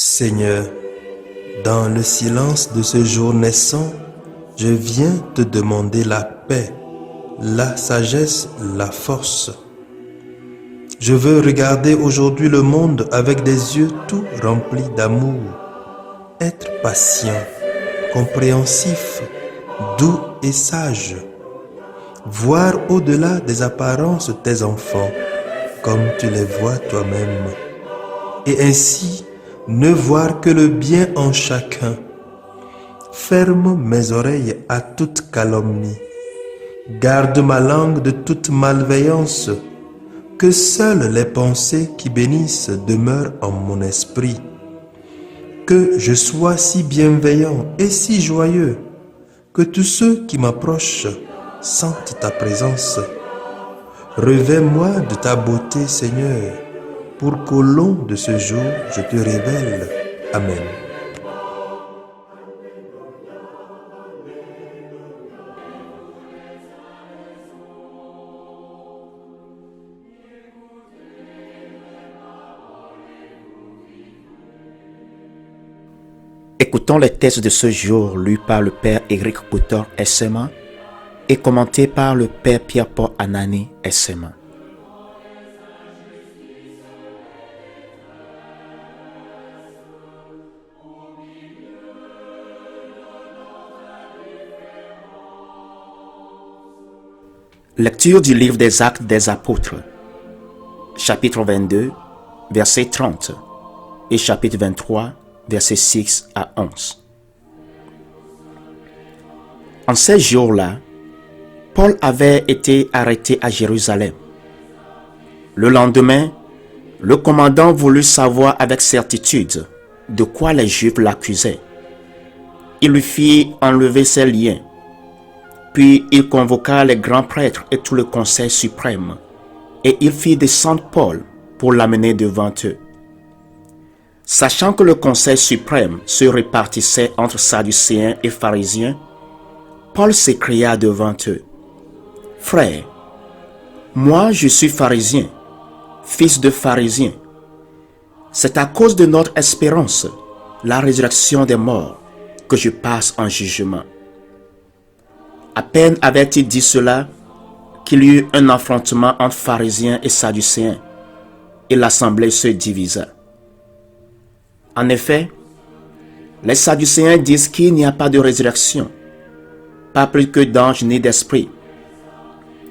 Seigneur, dans le silence de ce jour naissant, je viens te demander la paix, la sagesse, la force. Je veux regarder aujourd'hui le monde avec des yeux tout remplis d'amour, être patient, compréhensif, doux et sage, voir au-delà des apparences tes enfants, comme tu les vois toi-même, et ainsi ne voir que le bien en chacun. Ferme mes oreilles à toute calomnie, garde ma langue de toute malveillance, que seules les pensées qui bénissent demeurent en mon esprit. Que je sois si bienveillant et si joyeux, que tous ceux qui m'approchent sentent ta présence. Revêt-moi de ta beauté, Seigneur, pour qu'au long de ce jour, je te révèle. Amen. Écoutons les textes de ce jour lus par le Père Éric Coutor SMA et commentés par le Père Pierre-Paul Anani SMA. Lecture du livre des Actes des Apôtres, chapitre 22, verset 30 et chapitre 23, versets 6 à 11. En ces jours-là, Paul avait été arrêté à Jérusalem. Le lendemain, le commandant voulut savoir avec certitude de quoi les Juifs l'accusaient. Il lui fit enlever ses liens. Puis il convoqua les grands prêtres et tout le conseil suprême, et il fit descendre Paul pour l'amener devant eux. Sachant que le conseil suprême se répartissait entre Sadducéens et pharisiens, Paul s'écria devant eux: « Frères, moi je suis pharisien, fils de pharisien. C'est à cause de notre espérance, la résurrection des morts, que je passe en jugement. » À peine avait-il dit cela qu'il y eut un affrontement entre pharisiens et sadducéens, et l'assemblée se divisa. En effet, les sadducéens disent qu'il n'y a pas de résurrection, pas plus que d'anges ni d'esprits,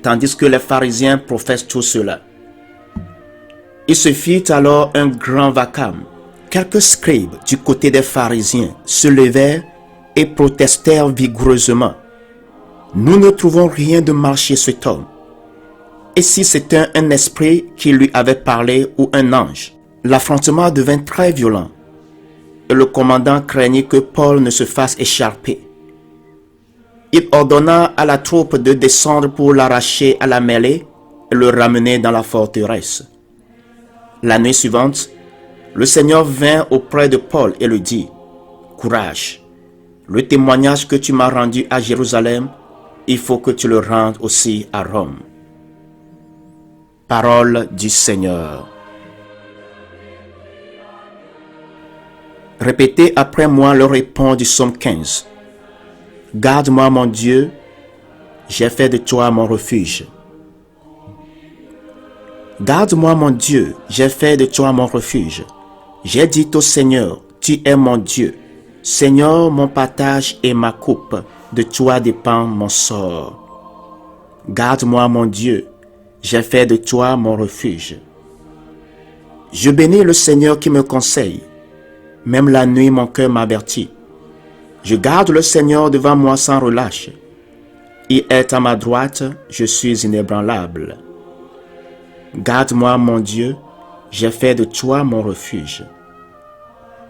tandis que les pharisiens professent tout cela. Il se fit alors un grand vacarme. Quelques scribes du côté des pharisiens se levèrent et protestèrent vigoureusement: « Nous ne trouvons rien de mal chez cet homme. Et si c'était un esprit qui lui avait parlé ou un ange ?» L'affrontement devint très violent, et le commandant craignit que Paul ne se fasse écharper. Il ordonna à la troupe de descendre pour l'arracher à la mêlée et le ramener dans la forteresse. La nuit suivante, le Seigneur vint auprès de Paul et lui dit: « Courage, le témoignage que tu m'as rendu à Jérusalem, il faut que tu le rendes aussi à Rome. » Parole du Seigneur. Répétez après moi le répond du psaume 15. Garde-moi, mon Dieu, j'ai fait de toi mon refuge. Garde-moi, mon Dieu, j'ai fait de toi mon refuge. J'ai dit au Seigneur, tu es mon Dieu. Seigneur, mon partage et ma coupe, de toi dépend mon sort. Garde-moi, mon Dieu, j'ai fait de toi mon refuge. Je bénis le Seigneur qui me conseille. Même la nuit, mon cœur m'avertit. Je garde le Seigneur devant moi sans relâche. Il est à ma droite, je suis inébranlable. Garde-moi, mon Dieu, j'ai fait de toi mon refuge.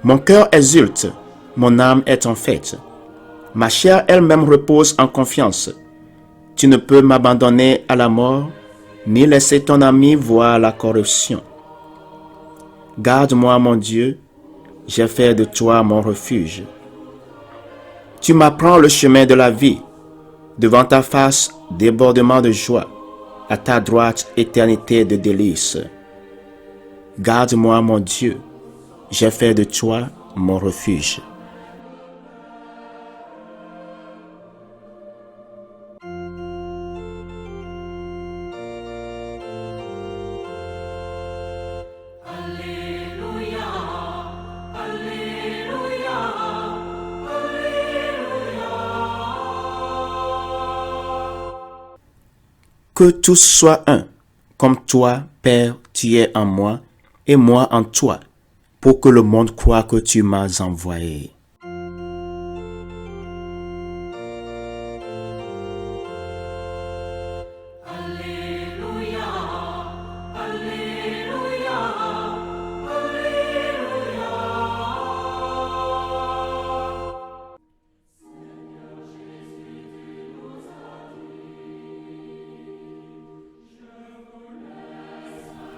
Mon cœur exulte, mon âme est en fête. Ma chair elle-même repose en confiance. Tu ne peux m'abandonner à la mort, ni laisser ton ami voir la corruption. Garde-moi, mon Dieu, j'ai fait de toi mon refuge. Tu m'apprends le chemin de la vie. Devant ta face, débordement de joie. À ta droite, éternité de délices. Garde-moi, mon Dieu, j'ai fait de toi mon refuge. Que tous soient un, comme toi, Père, tu es en moi, et moi en toi, pour que le monde croie que tu m'as envoyé.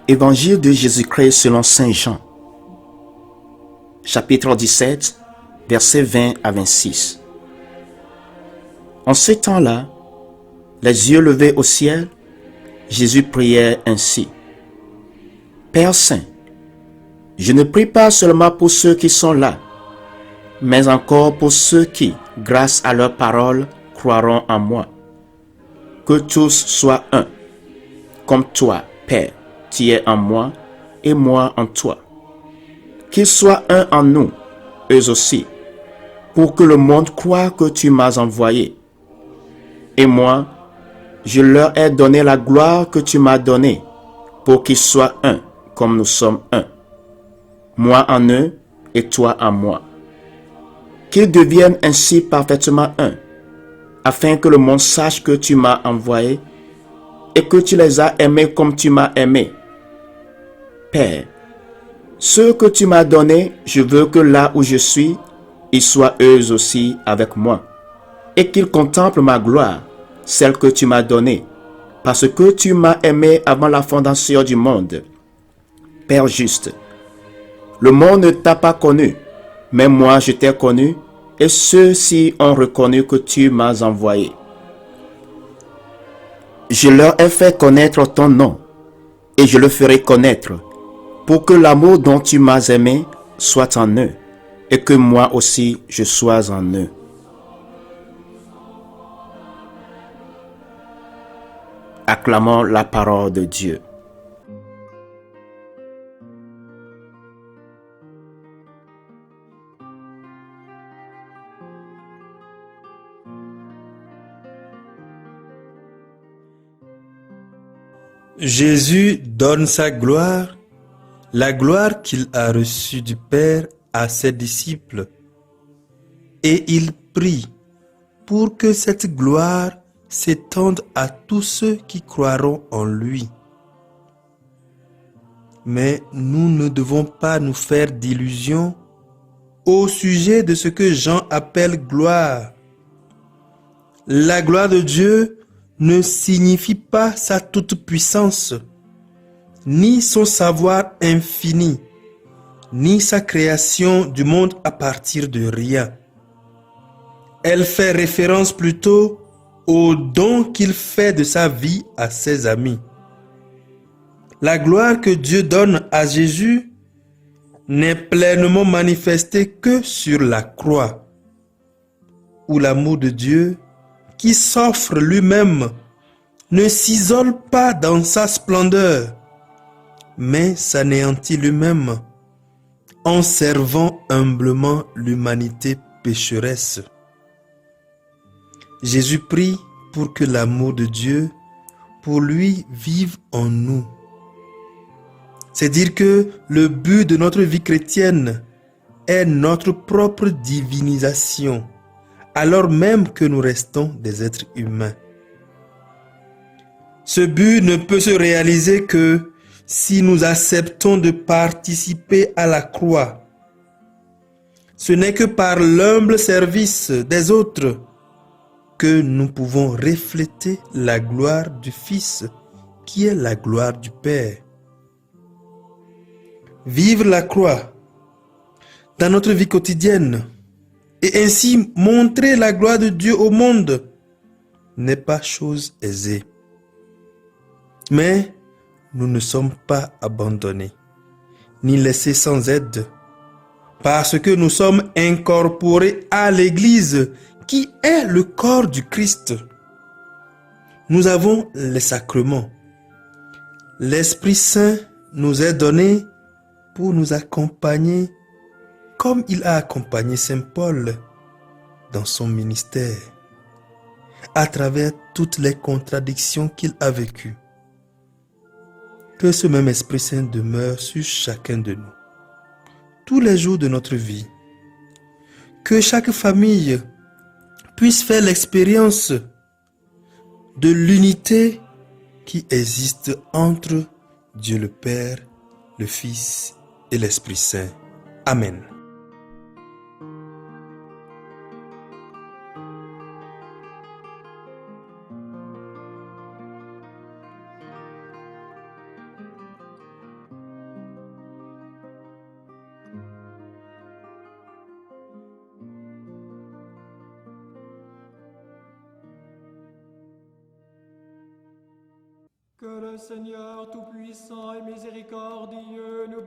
Évangile de Jésus-Christ selon Saint Jean, chapitre 17, versets 20 à 26. En ce temps-là, les yeux levés au ciel, Jésus priait ainsi. Père Saint, je ne prie pas seulement pour ceux qui sont là, mais encore pour ceux qui, grâce à leur parole, croiront en moi. Que tous soient un, comme toi, Père, tu es en moi et moi en toi. Qu'ils soient un en nous, eux aussi, pour que le monde croie que tu m'as envoyé. Et moi, je leur ai donné la gloire que tu m'as donnée, pour qu'ils soient un, comme nous sommes un. Moi en eux et toi en moi. Qu'ils deviennent ainsi parfaitement un, afin que le monde sache que tu m'as envoyé et que tu les as aimés comme tu m'as aimé. Père, ceux que tu m'as donnés, je veux que là où je suis, ils soient eux aussi avec moi, et qu'ils contemplent ma gloire, celle que tu m'as donnée, parce que tu m'as aimé avant la fondation du monde. Père juste, le monde ne t'a pas connu, mais moi je t'ai connu, et ceux-ci ont reconnu que tu m'as envoyé. Je leur ai fait connaître ton nom, et je le ferai connaître, pour que l'amour dont tu m'as aimé soit en eux, et que moi aussi je sois en eux. Acclamons la parole de Dieu. Jésus donne sa gloire, la gloire qu'il a reçue du Père à ses disciples. Et il prie pour que cette gloire s'étende à tous ceux qui croiront en lui. Mais nous ne devons pas nous faire d'illusions au sujet de ce que Jean appelle gloire. La gloire de Dieu ne signifie pas sa toute-puissance, ni son savoir infini, ni sa création du monde à partir de rien. Elle fait référence plutôt au don qu'il fait de sa vie à ses amis. La gloire que Dieu donne à Jésus n'est pleinement manifestée que sur la croix, où l'amour de Dieu, qui s'offre lui-même, ne s'isole pas dans sa splendeur, mais s'anéantit lui-même en servant humblement l'humanité pécheresse. Jésus prie pour que l'amour de Dieu pour lui vive en nous. C'est dire que le but de notre vie chrétienne est notre propre divinisation, alors même que nous restons des êtres humains. Ce but ne peut se réaliser que si nous acceptons de participer à la croix. Ce n'est que par l'humble service des autres que nous pouvons refléter la gloire du Fils, qui est la gloire du Père. Vivre la croix dans notre vie quotidienne et ainsi montrer la gloire de Dieu au monde n'est pas chose aisée. Mais nous ne sommes pas abandonnés, ni laissés sans aide, Parce que nous sommes incorporés à l'Église, qui est le corps du Christ. Nous avons les sacrements. L'Esprit Saint nous est donné pour nous accompagner comme il a accompagné Saint Paul dans son ministère, à travers toutes les contradictions qu'il a vécues. Que ce même Esprit Saint demeure sur chacun de nous, tous les jours de notre vie. Que chaque famille puisse faire l'expérience de l'unité qui existe entre Dieu le Père, le Fils et l'Esprit Saint. Amen. Que le Seigneur Tout-Puissant et Miséricordieux nous